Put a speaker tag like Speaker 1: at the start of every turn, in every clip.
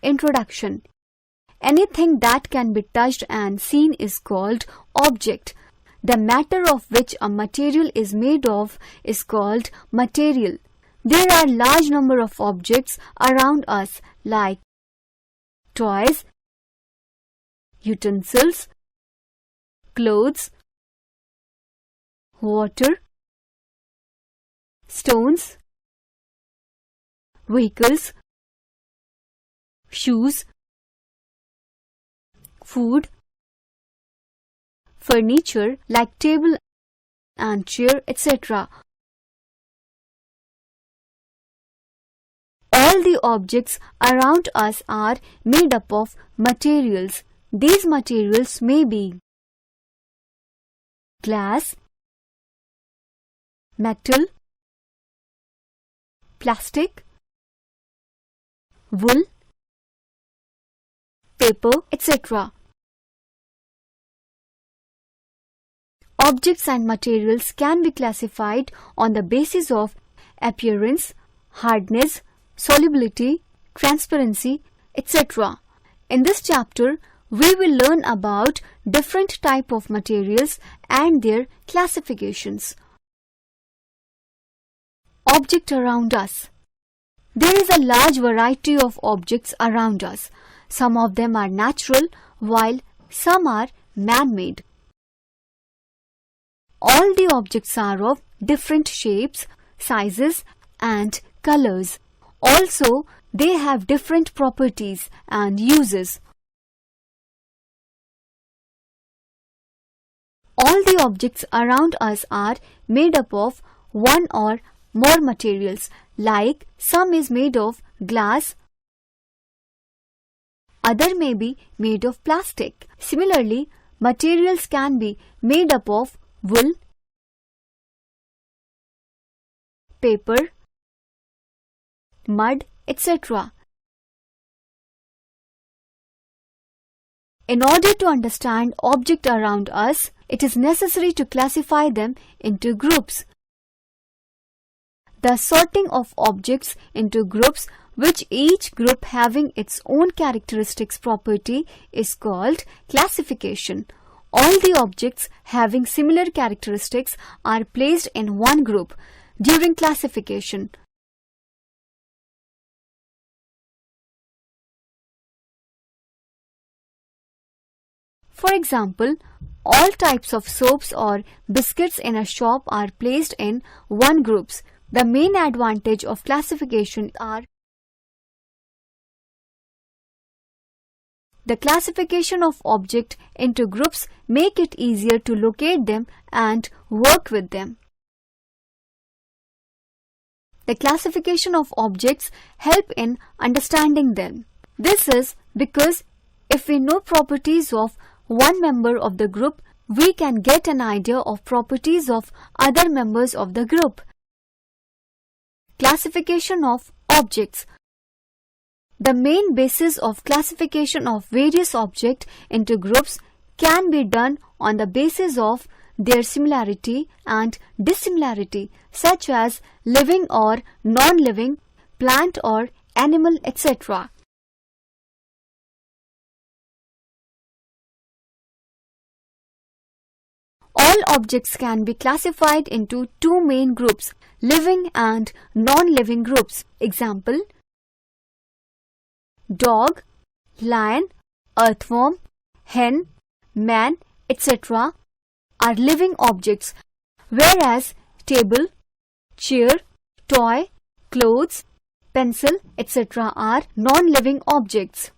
Speaker 1: Introduction. Anything that can be touched and seen is called object. The matter of which a material is made of is called material. There are large number of objects around us like toys, utensils, clothes, water, stones, vehicles, shoes, food, furniture like table and chair, etc. All the objects around us are made up of materials. These materials may be glass, metal, plastic, wool, paper, etc. Objects and materials can be classified on the basis of appearance, hardness, solubility, transparency, etc. In this chapter, we will learn about different types of materials and their classifications. Object around us. There is a large variety of objects around us. Some of them are natural, while some are man-made. All the objects are of different shapes, sizes, and colors. Also, they have different properties and uses. All the objects around us are made up of one or more materials, like some is made of glass, other may be made of plastic. Similarly, materials can be made up of wool, paper, mud, etc. In order to understand objects around us, it is necessary to classify them into groups. The sorting of objects into groups, which each group having its own characteristics property, is called classification. All the objects having similar characteristics are placed in one group during classification. For example, all types of soaps or biscuits in a shop are placed in one groups. The main advantage of classification are the classification of objects into groups make it easier to locate them and work with them. The classification of objects help in understanding them. This is because if we know properties of one member of the group, we can get an idea of properties of other members of the group. Classification of objects. The main basis of classification of various objects into groups can be done on the basis of their similarity and dissimilarity, such as living or non-living, plant or animal, etc. All objects can be classified into two main groups, living and non-living groups. Example: dog, lion, earthworm, hen, man, etc. are living objects, whereas table, chair, toy, clothes, pencil, etc. are non-living objects.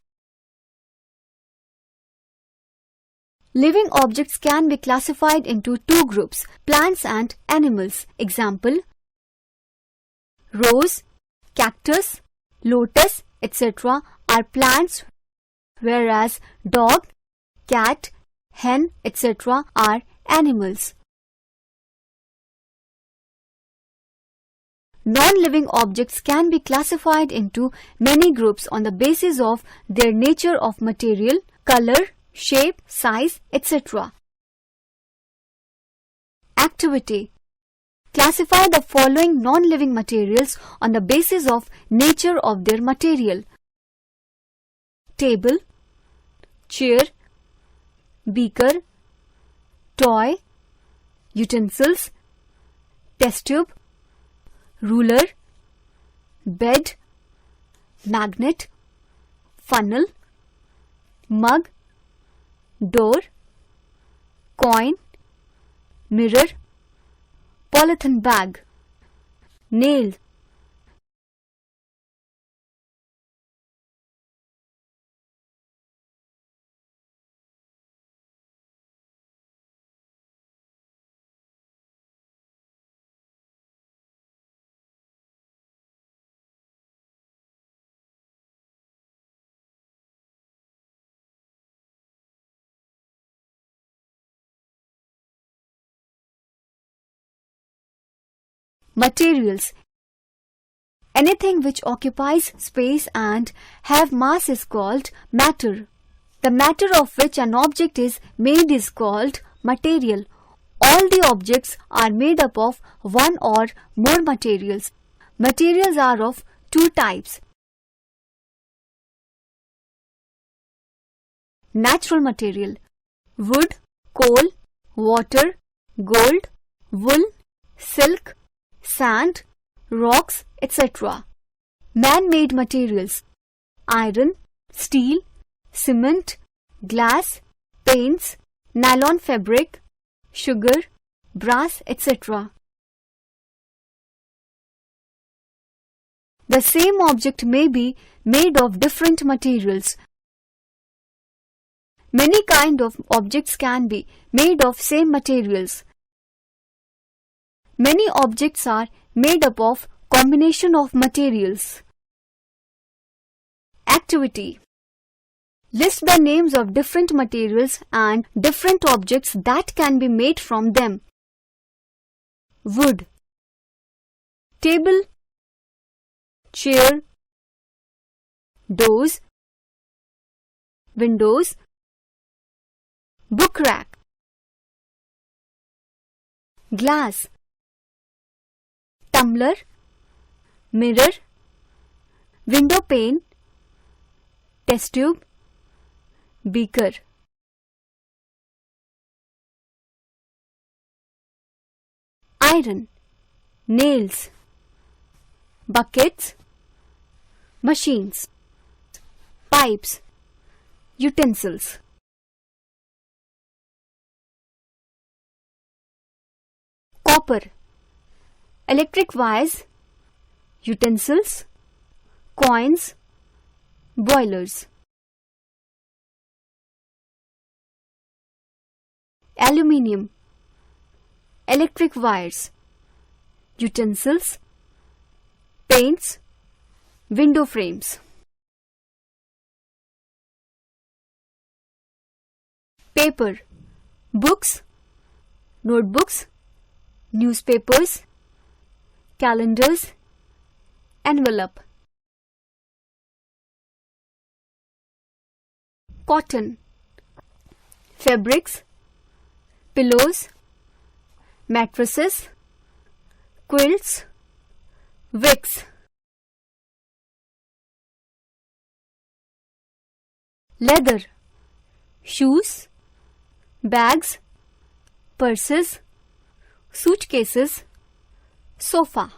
Speaker 1: Living objects can be classified into two groups, plants and animals. Example: rose, cactus, lotus, etc. are plants, whereas dog, cat, hen, etc. are animals. Non-living objects can be classified into many groups on the basis of their nature of material, color, shape, size, etc. Activity. Classify the following non-living materials on the basis of nature of their material. table, chair, beaker, toy, utensils, test tube, ruler, bed, magnet, funnel, mug, door, coin, mirror, polythene bag, nail. Materials. Anything which occupies space and have mass is called matter. The matter of which an object is made is called material. All the objects are made up of one or more materials. Materials are of two types. Natural material: wood, coal, water, gold, wool, silk, sand, rocks, etc. Man-made materials: iron, steel, cement, glass, paints, nylon fabric, sugar, brass, etc. The same object may be made of different materials. Many kinds of objects can be made of same materials. Many objects are made up of combination of materials. Activity. List the names of different materials and different objects that can be made from them. Wood, table, chair, doors, windows, book rack, glass, tumbler, mirror, window pane, test tube, beaker. Iron, nails, buckets, machines, pipes, utensils. Copper, electric wires, utensils, coins, boilers. Aluminium, electric wires, utensils, paints, window frames. Paper, books, notebooks, newspapers, calendars, envelope. Cotton, fabrics, pillows, mattresses, quilts, wicks. Leather, shoes, bags, purses, suitcases, sofa.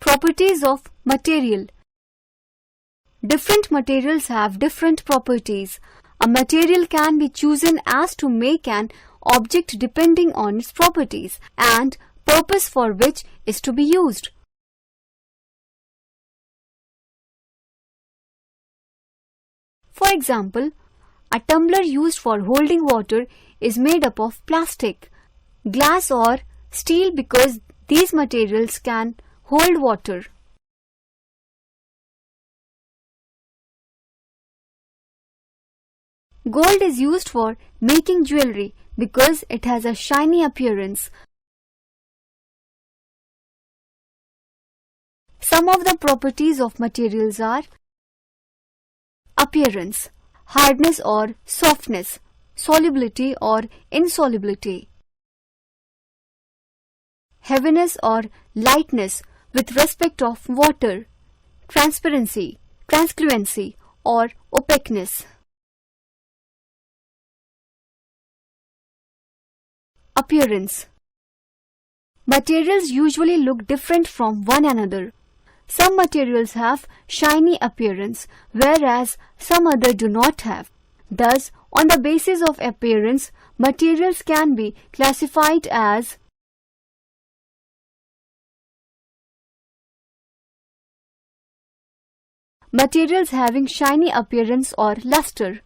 Speaker 1: Properties of material. Different materials have different properties. A material can be chosen as to make an object depending on its properties and purpose for which is to be used. For example, a tumbler used for holding water is made up of plastic, glass or steel because these materials can hold water. Gold is used for making jewelry because it has a shiny appearance. Some of the properties of materials are appearance, hardness or softness, solubility or insolubility, heaviness or lightness with respect of water, transparency, translucency, or opaqueness. Appearance. Materials usually look different from one another. Some materials have shiny appearance, whereas some others do not have. Thus, on the basis of appearance, materials can be classified as materials having shiny appearance or luster: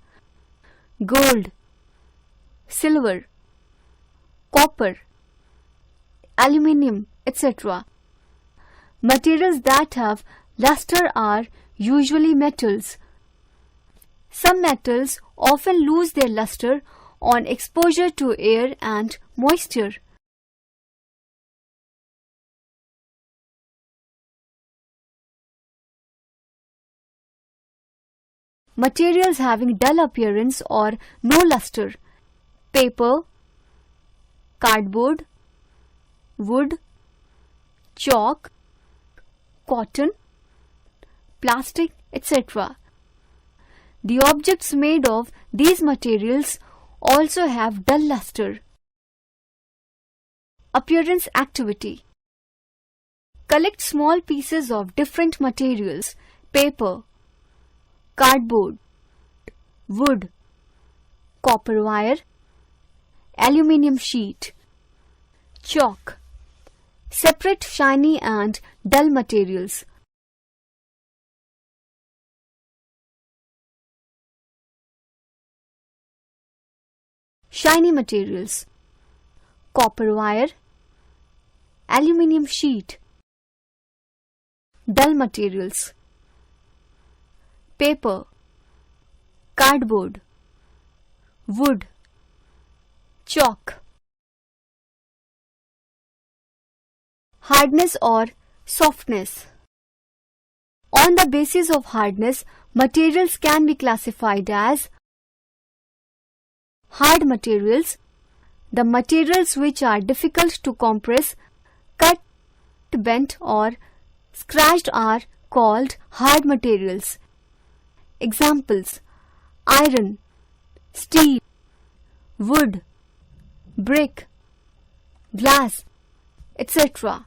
Speaker 1: gold, silver, copper, aluminium, etc. Materials that have luster are usually metals. Some metals often lose their luster on exposure to air and moisture. Materials having dull appearance or no luster: paper, cardboard, wood, chalk, cotton, plastic, etc. The objects made of these materials also have dull luster. Appearance activity. Collect small pieces of different materials: paper, cardboard, wood, copper wire, aluminium sheet, chalk. Separate shiny and dull materials. Shiny materials: copper wire, aluminium sheet. Dull materials: paper, cardboard, wood, chalk. Hardness or softness. On the basis of hardness, materials can be classified as hard materials. The materials which are difficult to compress, cut, bent, or scratched are called hard materials. Examples: iron, steel, wood, brick, glass, etc.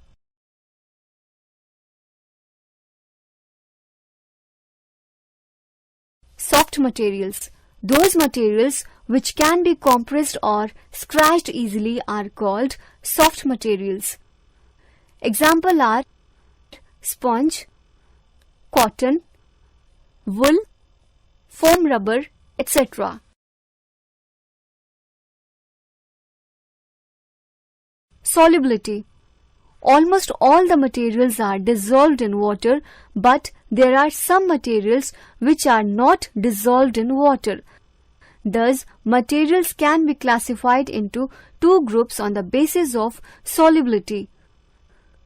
Speaker 1: Soft materials. Those materials which can be compressed or scratched easily are called soft materials. Examples are sponge, cotton, wool, foam rubber, etc. Solubility. Almost all the materials are dissolved in water, but there are some materials which are not dissolved in water. Thus, materials can be classified into two groups on the basis of solubility.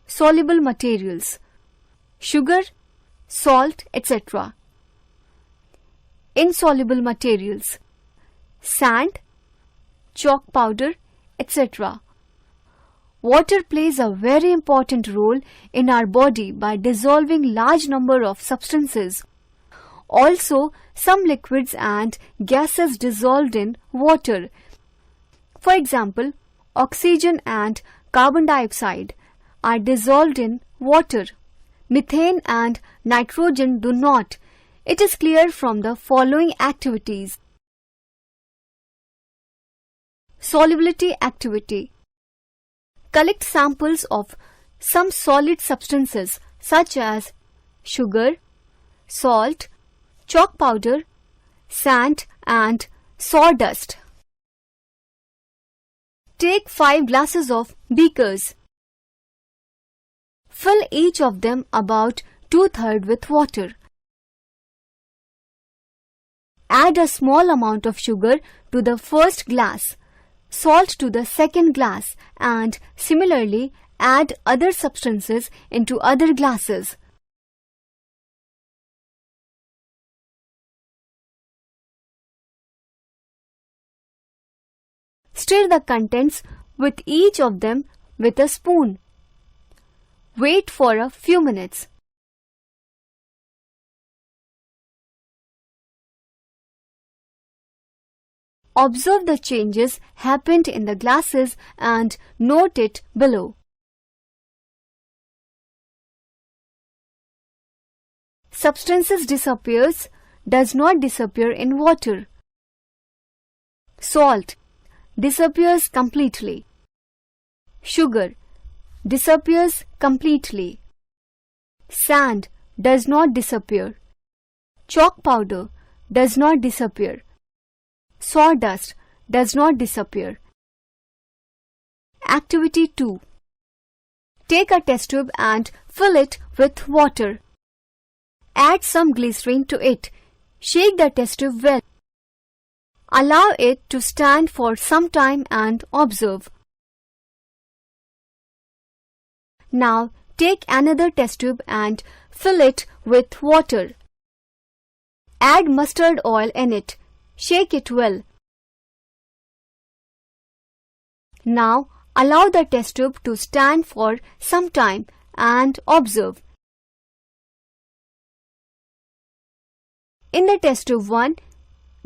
Speaker 1: Soluble materials: sugar, salt, etc. Insoluble materials: sand, chalk powder, etc. Water plays a very important role in our body by dissolving large number of substances. Also, some liquids and gases dissolved in water. For example, oxygen and carbon dioxide are dissolved in water. Methane and nitrogen do not. It is clear from the following activities. Solubility activity. Collect samples of some solid substances such as sugar, salt, chalk powder, sand, and sawdust. Take 5 glasses of beakers. Fill each of them about 2/3 with water. Add a small amount of sugar to the first glass, salt to the second glass, and similarly add other substances into other glasses. Stir the contents with each of them with a spoon. Wait for a few minutes. Observe the changes happened in the glasses and note it below. Substances disappears, does not disappear in water. Salt disappears completely. Sugar disappears completely. Sand does not disappear. Chalk powder does not disappear. Sawdust does not disappear. Activity 2. Take a test tube and fill it with water. Add some glycerin to it. Shake the test tube well. Allow it to stand for some time and observe. Now take another test tube and fill it with water. Add mustard oil in it. Shake it well. Now allow the test tube to stand for some time and observe. In the test tube 1,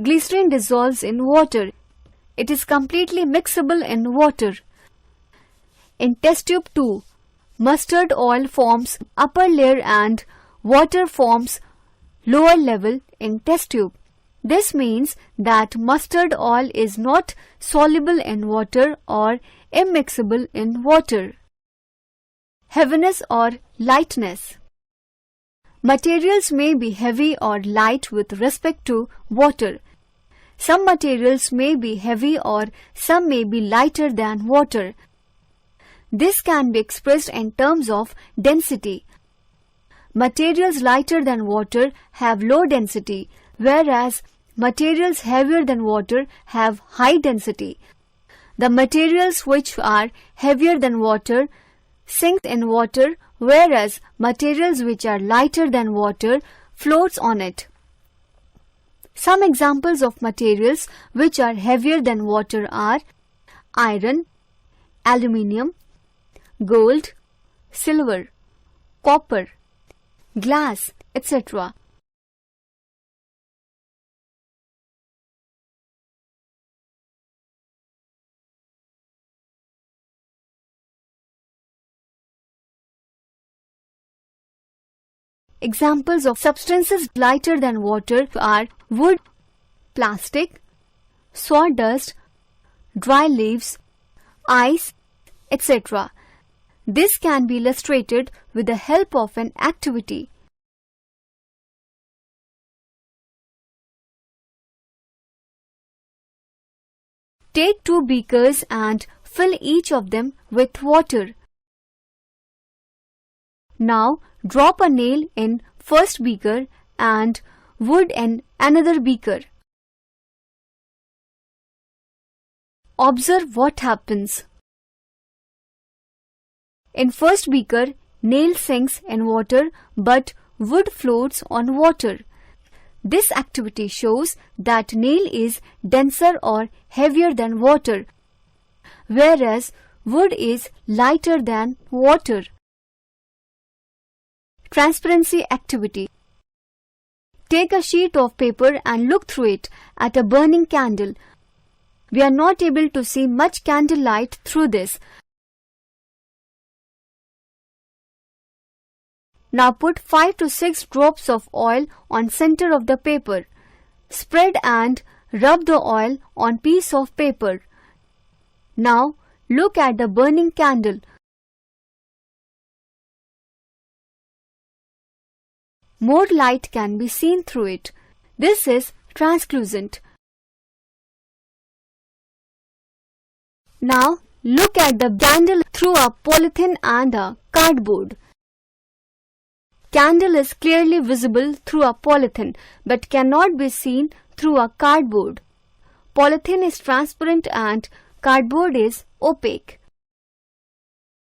Speaker 1: glycerin dissolves in water. It is completely mixable in water. In test tube 2, mustard oil forms upper layer and water forms lower level in test tube. This means that mustard oil is not soluble in water or immiscible in water. Heaviness or lightness. Materials may be heavy or light with respect to water. Some materials may be heavy or some may be lighter than water. This can be expressed in terms of density. Materials lighter than water have low density, whereas materials heavier than water have high density. The materials which are heavier than water sink in water, whereas materials which are lighter than water floats on it. Some examples of materials which are heavier than water are iron, aluminium, gold, silver, copper, glass, etc. Examples of substances lighter than water are wood, plastic, sawdust, dry leaves, ice, etc. This can be illustrated with the help of an activity. Take 2 beakers and fill each of them with water. Now drop a nail in first beaker and wood in another beaker. Observe what happens. In first beaker, nail sinks in water but wood floats on water. This activity shows that nail is denser or heavier than water, whereas wood is lighter than water. Transparency activity. Take a sheet of paper and look through it at a burning candle. We are not able to see much candle light through this. Now put 5 to 6 drops of oil on center of the paper. Spread and rub the oil on piece of paper. Now look at the burning candle. More light can be seen through it. This is translucent. Now look at the candle through a polythene and a cardboard. Candle is clearly visible through a polythene but cannot be seen through a cardboard. Polythene is transparent and cardboard is opaque.